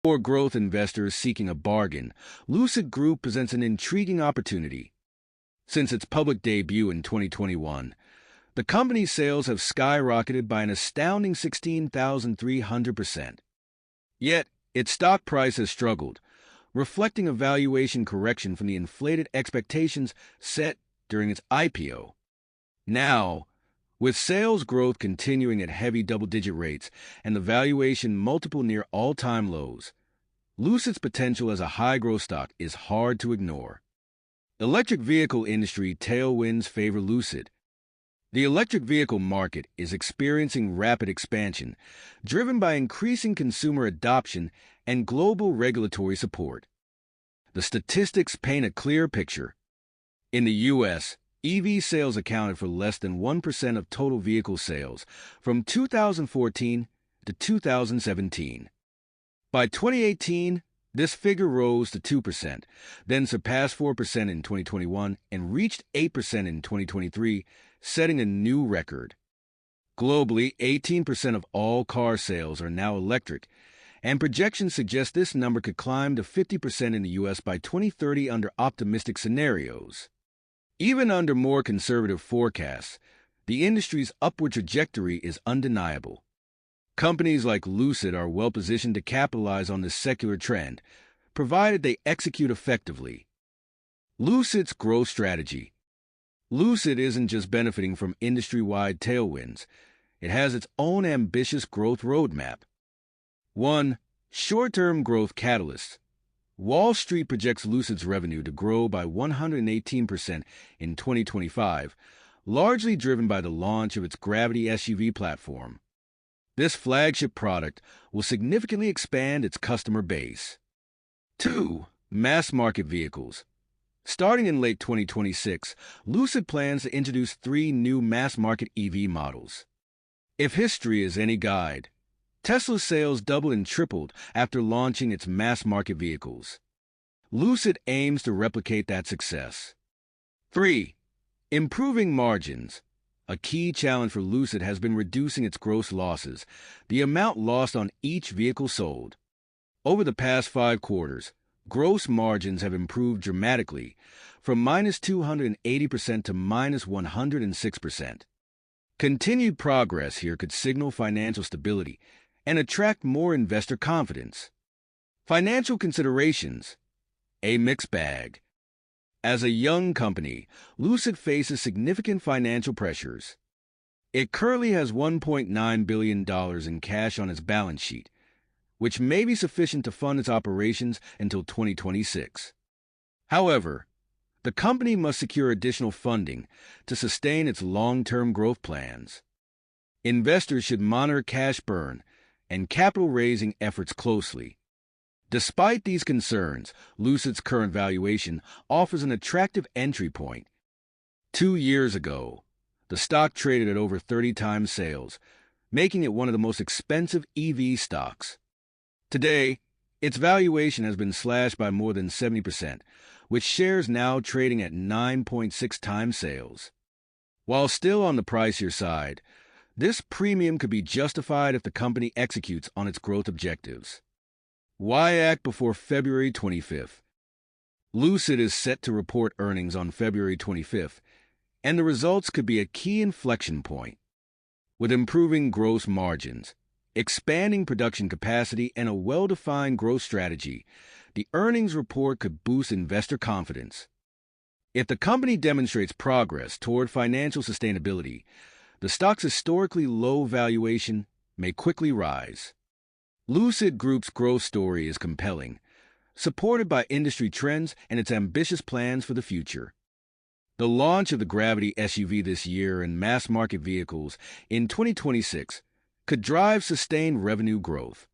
For growth investors seeking a bargain, Lucid Group presents an intriguing opportunity. Since its public debut in 2021, the company's sales have skyrocketed by an astounding 16,300%. Yet, its stock price has struggled, reflecting a valuation correction from the inflated expectations set during its IPO. Now, with sales growth continuing at heavy double-digit rates and the valuation multiple near all-time lows, Lucid's potential as a high-growth stock is hard to ignore. Electric vehicle industry tailwinds favor Lucid. The electric vehicle market is experiencing rapid expansion, driven by increasing consumer adoption and global regulatory support. The statistics paint a clear picture. In the U.S., EV sales accounted for less than 1% of total vehicle sales from 2014 to 2017. By 2018, this figure rose to 2%, then surpassed 4% in 2021 and reached 8% in 2023, setting a new record. Globally, 18% of all car sales are now electric, and projections suggest this number could climb to 50% in the U.S. by 2030 under optimistic scenarios. Even under more conservative forecasts, the industry's upward trajectory is undeniable. Companies like Lucid are well-positioned to capitalize on this secular trend, provided they execute effectively. Lucid's growth strategy. Lucid isn't just benefiting from industry-wide tailwinds. It has its own ambitious growth roadmap. 1. Short-term growth catalysts. Wall Street projects Lucid's revenue to grow by 118% in 2025, largely driven by the launch of its Gravity SUV platform. This flagship product will significantly expand its customer base. 2. Mass-market vehicles. Starting in late 2026, Lucid plans to introduce 3 new mass-market EV models. If history is any guide, Tesla's sales doubled and tripled after launching its mass-market vehicles. Lucid aims to replicate that success. 3. Improving margins. A key challenge for Lucid has been reducing its gross losses, the amount lost on each vehicle sold. Over the past 5 quarters, gross margins have improved dramatically, from -280% to -106%. Continued progress here could signal financial stability and attract more investor confidence. Financial considerations. A mixed bag. As a young company, Lucid faces significant financial pressures. It currently has $1.9 billion in cash on its balance sheet, which may be sufficient to fund its operations until 2026. However, the company must secure additional funding to sustain its long-term growth plans. Investors should monitor cash burn and capital-raising efforts closely. Despite these concerns, Lucid's current valuation offers an attractive entry point. 2 years ago, the stock traded at over 30 times sales, making it one of the most expensive EV stocks. Today, its valuation has been slashed by more than 70%, with shares now trading at 9.6 times sales. While still on the pricier side, this premium could be justified if the company executes on its growth objectives. Why act before February 25th? Lucid is set to report earnings on February 25th, and the results could be a key inflection point. With improving gross margins, expanding production capacity, and a well-defined growth strategy, the earnings report could boost investor confidence. If the company demonstrates progress toward financial sustainability, the stock's historically low valuation may quickly rise. Lucid Group's growth story is compelling, supported by industry trends and its ambitious plans for the future. The launch of the Gravity SUV this year and mass-market vehicles in 2026 could drive sustained revenue growth.